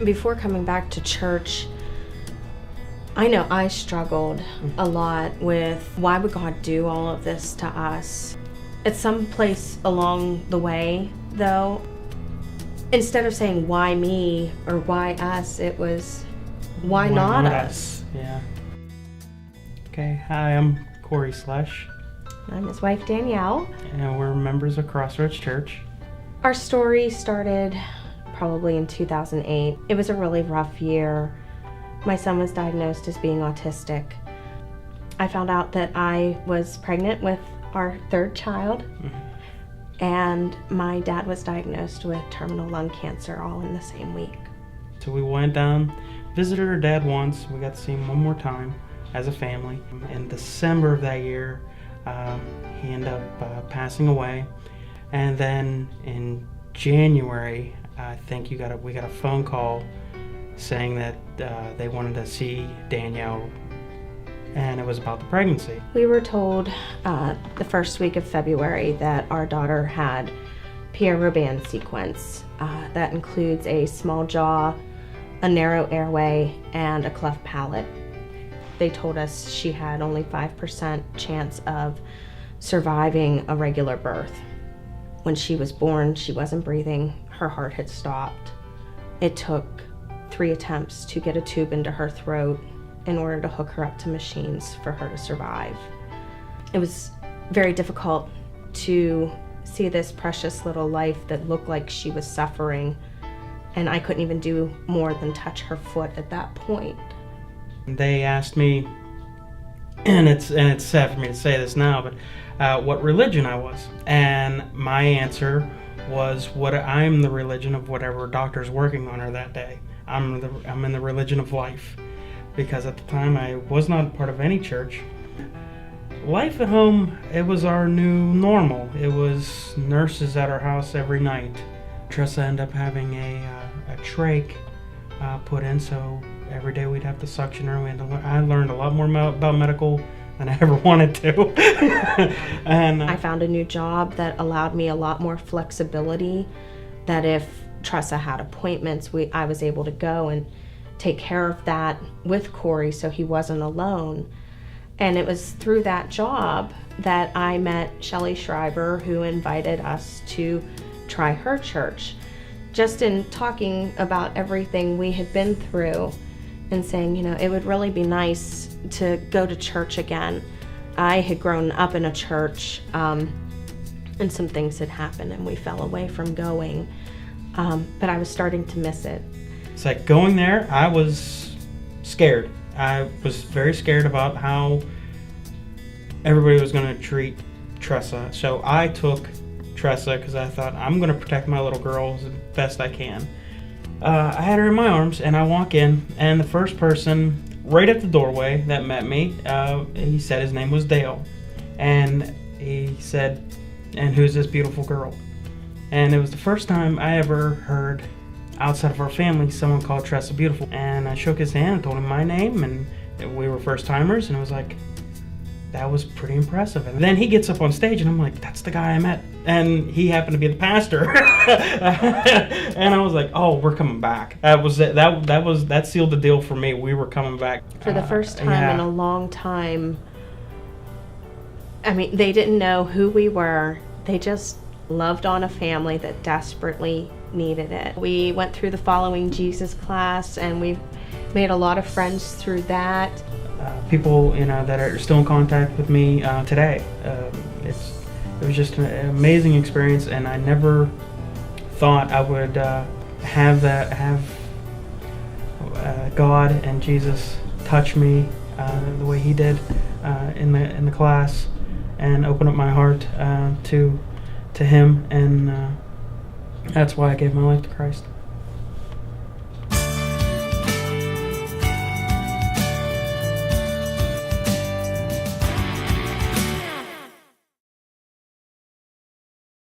Before coming back to church, I know I struggled a lot with why would God do all of this to us? At some place along the way, though, instead of saying why me or why us, it was why not us? Yeah. Okay, hi, I'm Cory Slesh. I'm his wife, Danielle. And we're members of Crossroads Church. Our story started probably in 2008. It was a really rough year. My son was diagnosed as being autistic. I found out that I was pregnant with our third child, and my dad was diagnosed with terminal lung cancer all in the same week. So we went down, visited our dad once. We got to see him one more time as a family. In December of that year, he ended up passing away. And then in January, I think we got a phone call saying that they wanted to see Danielle, and it was about the pregnancy. We were told the first week of February that our daughter had Pierre-Robin sequence. That includes a small jaw, a narrow airway, and a cleft palate. They told us she had only 5% chance of surviving a regular birth. When she was born, she wasn't breathing. Her heart had stopped. It took 3 attempts to get a tube into her throat in order to hook her up to machines for her to survive. It was very difficult to see this precious little life that looked like she was suffering, and I couldn't even do more than touch her foot at that point. They asked me, and it's sad for me to say this now, but what religion I was, and my answer was I'm the religion of whatever doctor's working on her that day. I'm in the religion of life, because at the time I was not part of any church. Life at home, it was our new normal. It was nurses at our house every night. Tressa ended up having a trach put in, so every day we'd have to suction her. I learned a lot more about medical than I ever wanted to. And I found a new job that allowed me a lot more flexibility, that if Tressa had appointments, I was able to go and take care of that with Cory so he wasn't alone. And it was through that job that I met Shelly Schreiber, who invited us to try her church. Just in talking about everything we had been through and saying, it would really be nice to go to church again. I had grown up in a church, and some things had happened and we fell away from going. But I was starting to miss it. It's like going there, I was scared. I was very scared about how everybody was going to treat Tressa. So I took Tressa because I thought I'm going to protect my little girl as best I can. I had her in my arms, and I walk in, and the first person right at the doorway that met me, he said his name was Dale. And he said, "And who's this beautiful girl?" And it was the first time I ever heard, outside of our family, someone called Tressa beautiful. And I shook his hand and told him my name, and we were first timers, and it was like, that was pretty impressive. And then he gets up on stage, and I'm like, that's the guy I met. And he happened to be the pastor. And I was like, oh, we're coming back. That was it. That sealed the deal for me. We were coming back. For the first time in a long time, they didn't know who we were. They just loved on a family that desperately needed it. We went through the Following Jesus class, and we made a lot of friends through that. People that are still in contact with me today. It was just an amazing experience, and I never thought I would have God and Jesus touch me the way He did in the class, and open up my heart to Him, and that's why I gave my life to Christ.